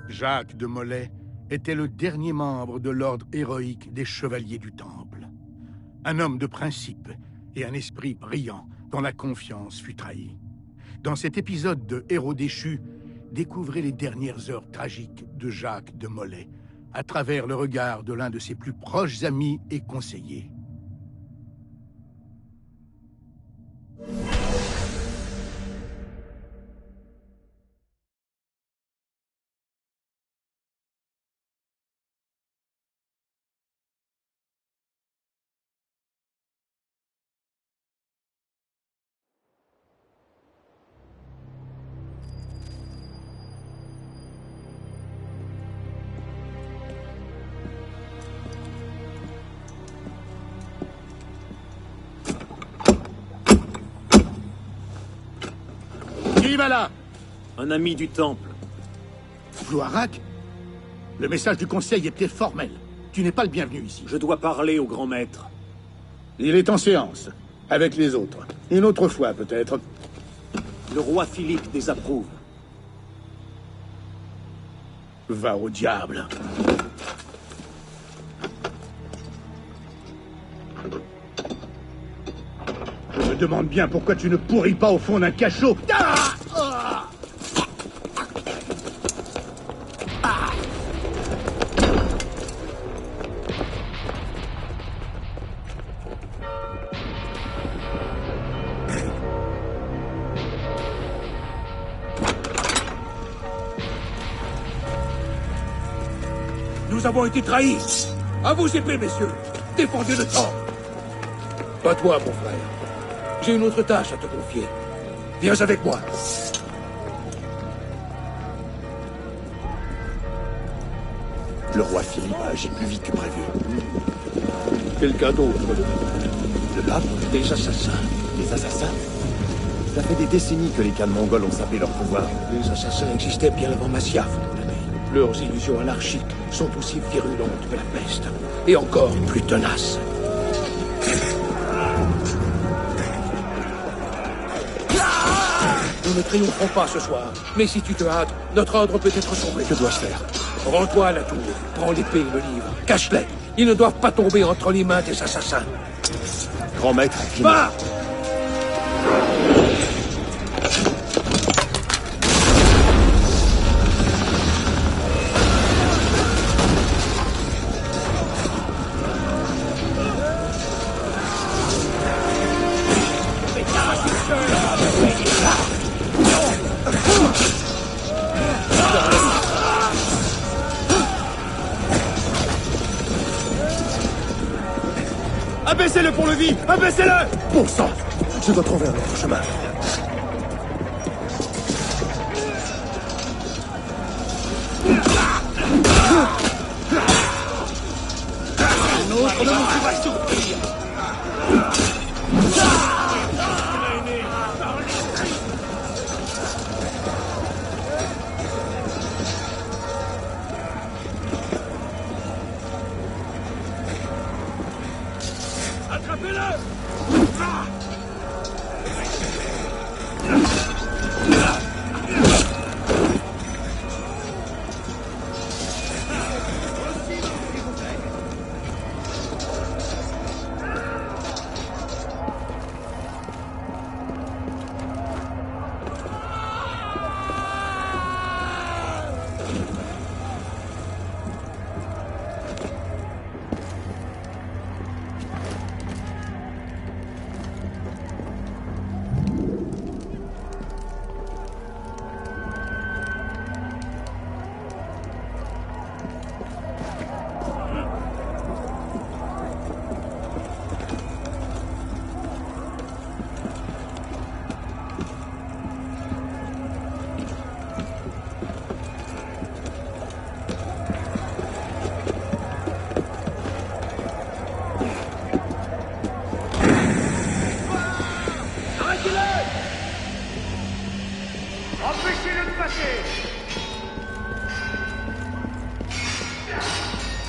Jacques de Molay était le dernier membre de l'ordre héroïque des Chevaliers du Temple. Un homme de principe et un esprit brillant dont la confiance fut trahie. Dans cet épisode de Héros déchus, découvrez les dernières heures tragiques de Jacques de Molay à travers le regard de l'un de ses plus proches amis et conseillers. Qui va là? Un ami du Temple. Floirac? Le message du Conseil était formel. Tu n'es pas le bienvenu ici. Je dois parler au grand maître. Il est en séance, avec les autres. Une autre fois, peut-être. Le roi Philippe désapprouve. Va au diable. Je me demande bien pourquoi tu ne pourris pas au fond d'un cachot. Ah! Ah! Ah! Nous avons été trahis. À vos épées, messieurs. Défendez le temple. Pas toi, mon frère. J'ai une autre tâche à te confier. Viens avec moi. Le roi Philippe a agi plus vite que prévu. Quelqu'un d'autre. Le pape? Des assassins. Les assassins? Ça fait des décennies que les Khan mongols ont sapé leur pouvoir. Les assassins existaient bien avant Masyaf, mon ami. Leurs illusions anarchiques sont aussi virulentes que la peste. Et encore plus tenaces. Nous ne triompherons pas ce soir. Mais si tu te hâtes, notre ordre peut être sauvé. Que dois-je faire? Rends-toi à la tour. Prends l'épée et le livre. Cache-les. Ils ne doivent pas tomber entre les mains des assassins. Grand maître, Va! Abaissez-le pour le vie! Abaissez-le! Bon sang! Je dois trouver un autre chemin. Un autre de nous va souffrir.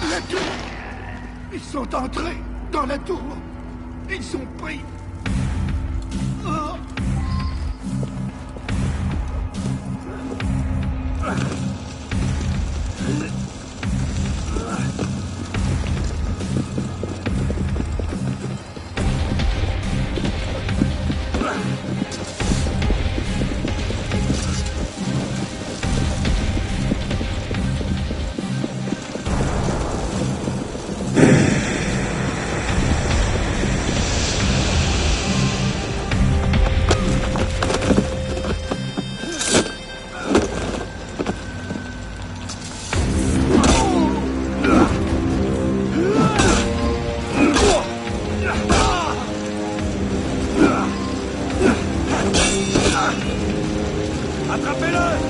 La tour! Ils sont entrés dans la tour! Ils sont pris! Oh. Attrapez-le!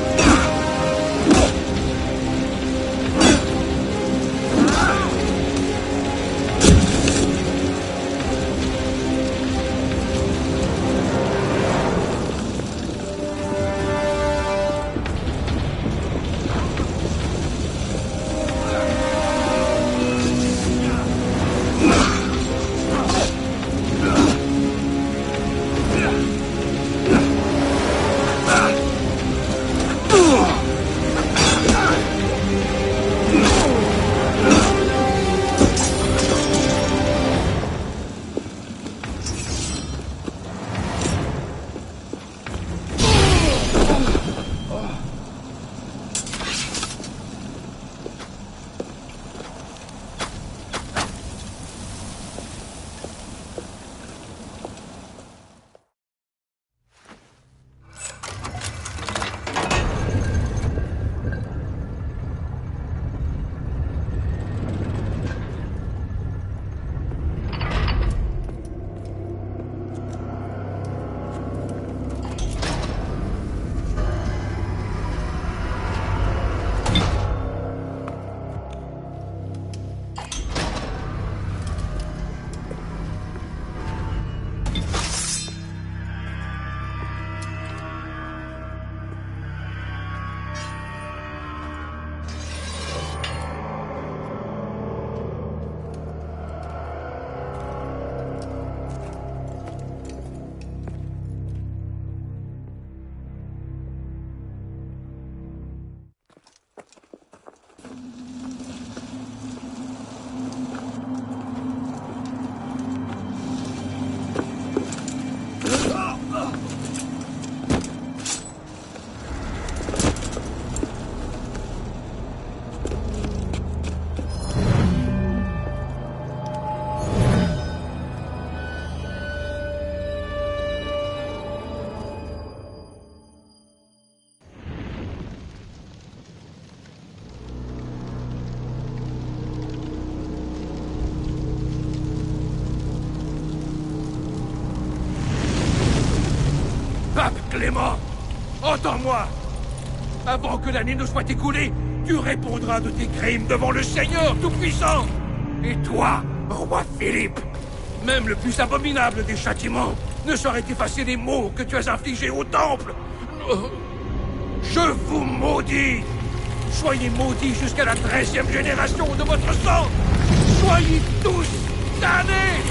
Pape Clément, entends-moi. Avant que l'année ne soit écoulée, tu répondras de tes crimes devant le Seigneur Tout-Puissant. Et toi, roi Philippe, même le plus abominable des châtiments ne saurait effacer les maux que tu as infligés au Temple. Je vous maudis. Soyez maudits jusqu'à la 13e génération de votre sang. Soyez tous damnés.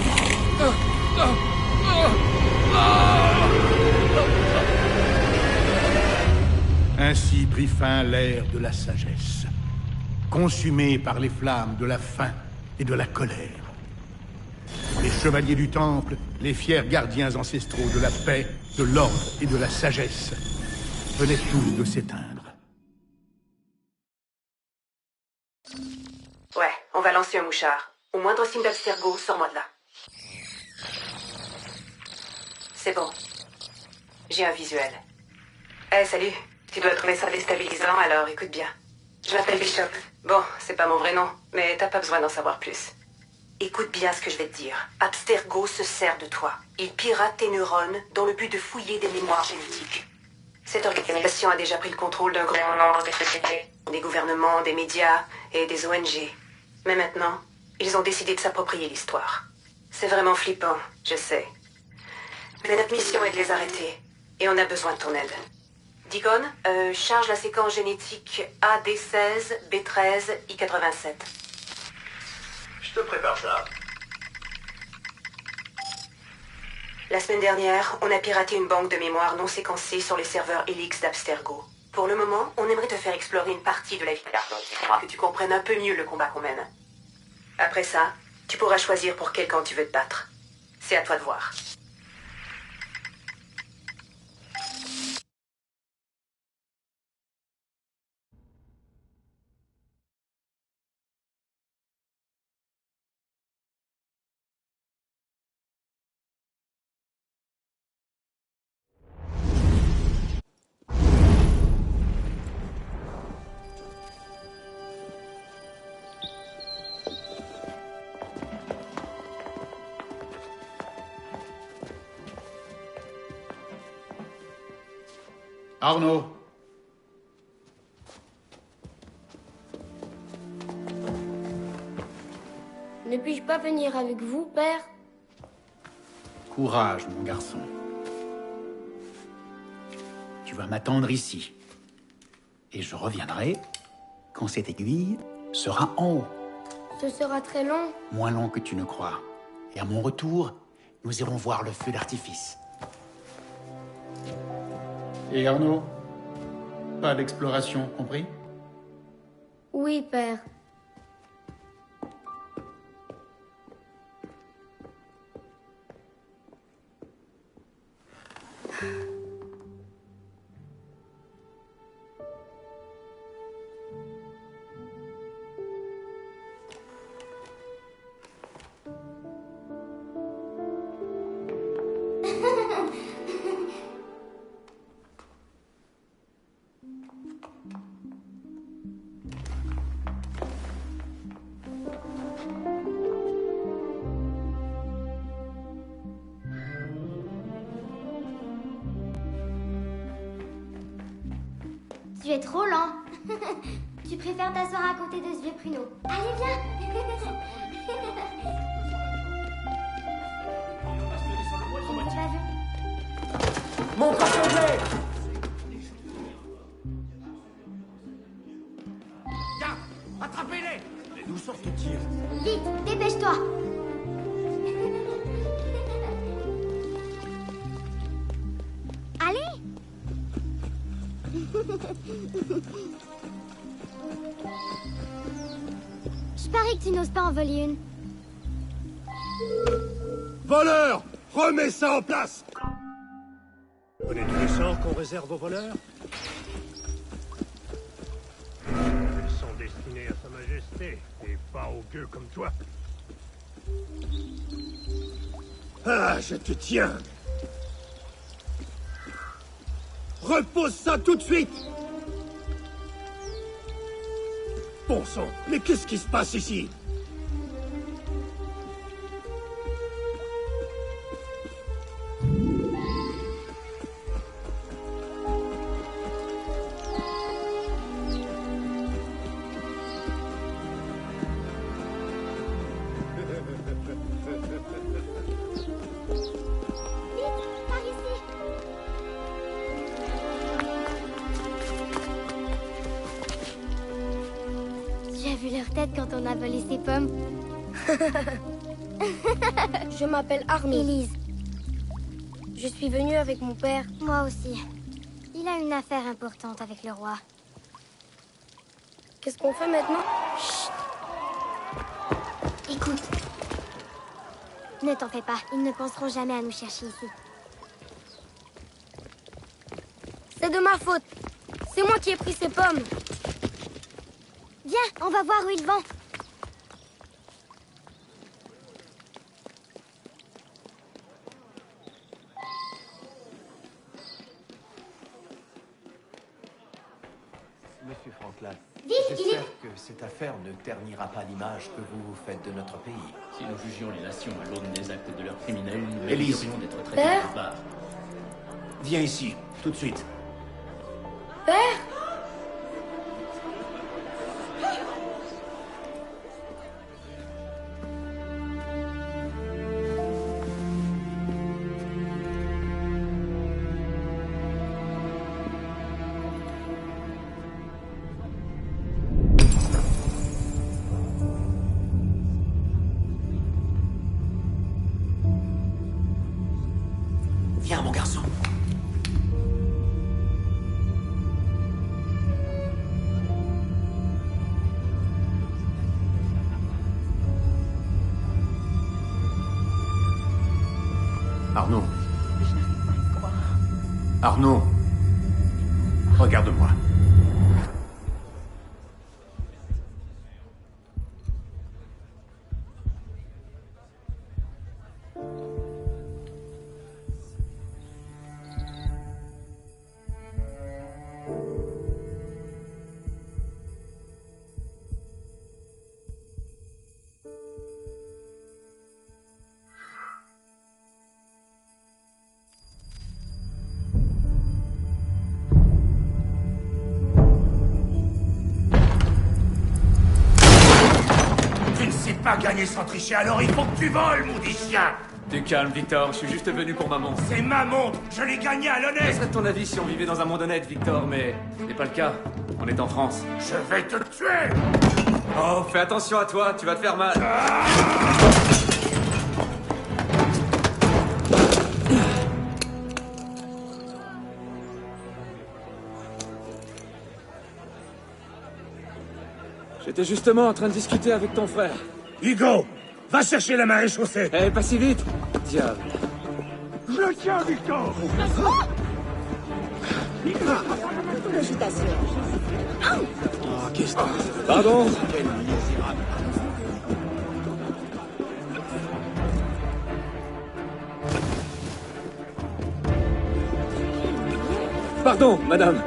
Ainsi prit fin l'ère de la sagesse, consumée par les flammes de la faim et de la colère. Les chevaliers du Temple, les fiers gardiens ancestraux de la paix, de l'ordre et de la sagesse, venaient tous de s'éteindre. Ouais, on va lancer un mouchard. Au moindre signe d'Abstergo, sors-moi de là. C'est bon. J'ai un visuel. Eh, salut. Tu dois trouver ça déstabilisant, alors écoute bien. Je m'appelle Bishop. Bon, c'est pas mon vrai nom, mais t'as pas besoin d'en savoir plus. Écoute bien ce que je vais te dire. Abstergo se sert de toi. Il pirate tes neurones dans le but de fouiller des mémoires génétiques. Cette organisation a déjà pris le contrôle d'un grand nombre de sociétés. Des gouvernements, des médias et des ONG. Mais maintenant, ils ont décidé de s'approprier l'histoire. C'est vraiment flippant, je sais. Mais notre mission est de les arrêter. Et on a besoin de ton aide. Deacon, charge la séquence génétique AD16, B13, I87. Je te prépare ça. La semaine dernière, on a piraté une banque de mémoire non séquencée sur les serveurs Helix d'Abstergo. Pour le moment, on aimerait te faire explorer une partie de la vie que tu comprennes un peu mieux le combat qu'on mène. Après ça, tu pourras choisir pour quel camp tu veux te battre. C'est à toi de voir. Arnaud, Ne puis-je pas venir avec vous, père? Courage, mon garçon. Tu vas m'attendre ici. Et je reviendrai quand cette aiguille sera en haut. Ce sera très long. Moins long que tu ne crois. Et à mon retour, nous irons voir le feu d'artifice. Et Arnaud? Pas d'exploration, compris? Oui, père. Tu es trop lent. Tu préfères t'asseoir à côté de ce vieux pruneau. Allez, viens. Je ne t'ai pas vu. Mon passionné! Garde! Attrapez-les! D'où sortent-ils? Vite, dépêche-toi. Allez. Je parie que tu n'oses pas en voler une. Voleur! Remets ça en place! Connais tous les sorts qu'on réserve aux voleurs? Ils sont destinés à Sa Majesté, et pas aux gueux comme toi. Ah, je te tiens! Repose ça tout de suite! Bon sang, mais qu'est-ce qui se passe ici? Par ici. Tu as vu leur tête quand on a volé ces pommes? Je m'appelle Arnaud. Élise. Je suis venue avec mon père. Moi aussi. Il a une affaire importante avec le roi. Qu'est-ce qu'on fait maintenant? Écoute. Ne t'en fais pas, ils ne penseront jamais à nous chercher ici. C'est de ma faute. C'est moi qui ai pris ces pommes. Viens, on va voir où ils vont. Monsieur Franklin, Vite, j'espère que cette affaire ne ternira pas l'image que vous vous faites de notre pays. Si nous jugions les nations à l'aune des actes de leurs criminels, nous Élise. mériterions d'être traités Père de barbares. Viens ici, tout de suite. Père? Viens, mon garçon. Arnaud. Arnaud. Regarde-moi. pas gagner sans tricher, alors il faut que tu voles, maudit chien! Du calme, Victor, je suis juste venu pour ma montre. C'est ma montre! Je l'ai gagnée à l'honnête! Ce serait ton avis si on vivait dans un monde honnête, Victor, mais c'est pas le cas. On est en France. Je vais te tuer! Oh, fais attention à toi, tu vas te faire mal. J'étais justement en train de discuter avec ton frère. Hugo, va chercher la marée chaussée. Eh, pas si vite. Diable. Je le tiens, Victor. Je t'assure. Oh, qu'est-ce que... Pardon. Pardon, madame.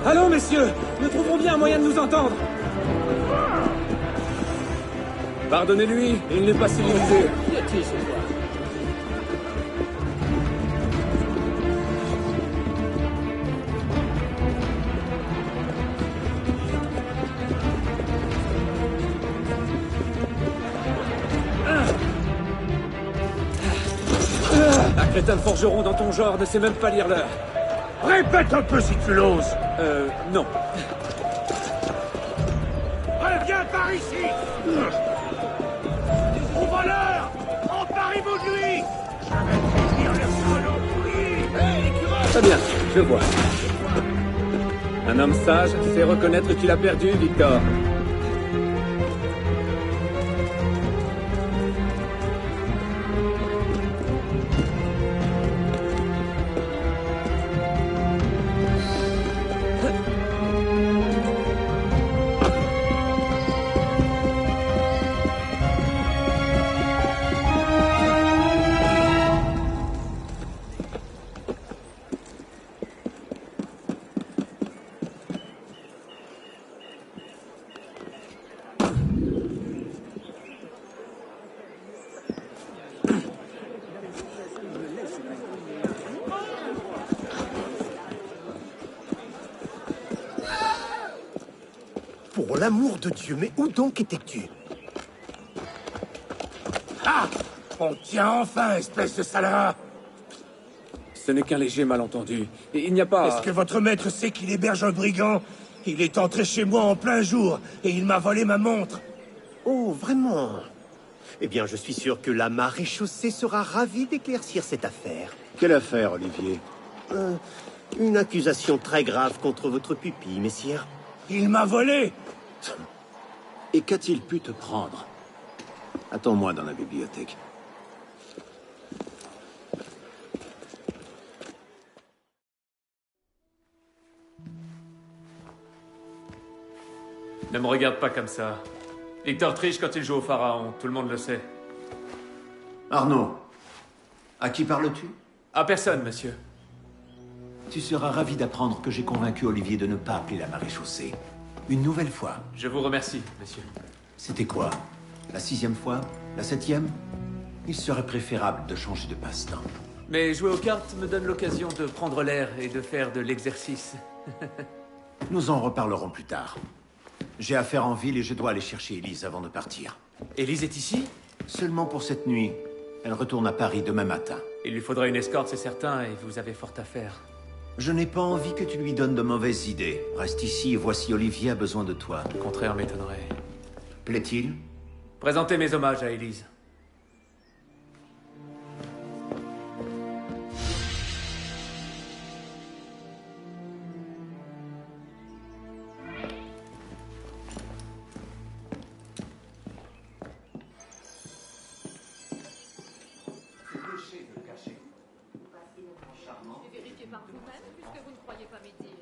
Allons, messieurs, nous trouverons bien un moyen de nous entendre. Pardonnez-lui, il n'est pas civilisé. Y a-t-il ce soir? Un crétin de forgeron dans ton genre ne sait même pas lire l'heure. Répète un peu si tu l'oses. Non. Reviens par ici. Au voleur, emparez-vous de lui. Je vais finir le solo pourri. Très bien, je vois. Un homme sage sait reconnaître qu'il a perdu, Victor. Pour l'amour de Dieu, mais où donc étais-tu? Ah! On tient enfin, espèce de salaud! Ce n'est qu'un léger malentendu. Il n'y a pas... Est-ce que votre maître sait qu'il héberge un brigand? Il est entré chez moi en plein jour, et il m'a volé ma montre. Oh, vraiment? Eh bien, je suis sûr que la marée chaussée sera ravie d'éclaircir cette affaire. Quelle affaire, Olivier? Une accusation très grave contre votre pupille, messire. Il m'a volé! Et qu'a-t-il pu te prendre? Attends-moi dans la bibliothèque. Ne me regarde pas comme ça. Victor triche quand il joue au pharaon, tout le monde le sait. Arnaud, à qui parles-tu? À personne, monsieur. Tu seras ravi d'apprendre que j'ai convaincu Olivier de ne pas appeler la marée chaussée. Une nouvelle fois. Je vous remercie, monsieur. C'était quoi? La 6e fois? La 7e? Il serait préférable de changer de passe-temps. Mais jouer aux cartes me donne l'occasion de prendre l'air et de faire de l'exercice. Nous en reparlerons plus tard. J'ai affaire en ville et je dois aller chercher Élise avant de partir. Élise est ici? Seulement pour cette nuit. Elle retourne à Paris demain matin. Il lui faudra une escorte, c'est certain, et vous avez fort à faire. Je n'ai pas envie que tu lui donnes de mauvaises idées. Reste ici et voici Olivier a besoin de toi. Le contraire m'étonnerait. Plaît-il? Présentez mes hommages à Élise. Vérifiez par vous-même, puisque vous ne croyez pas mes dires.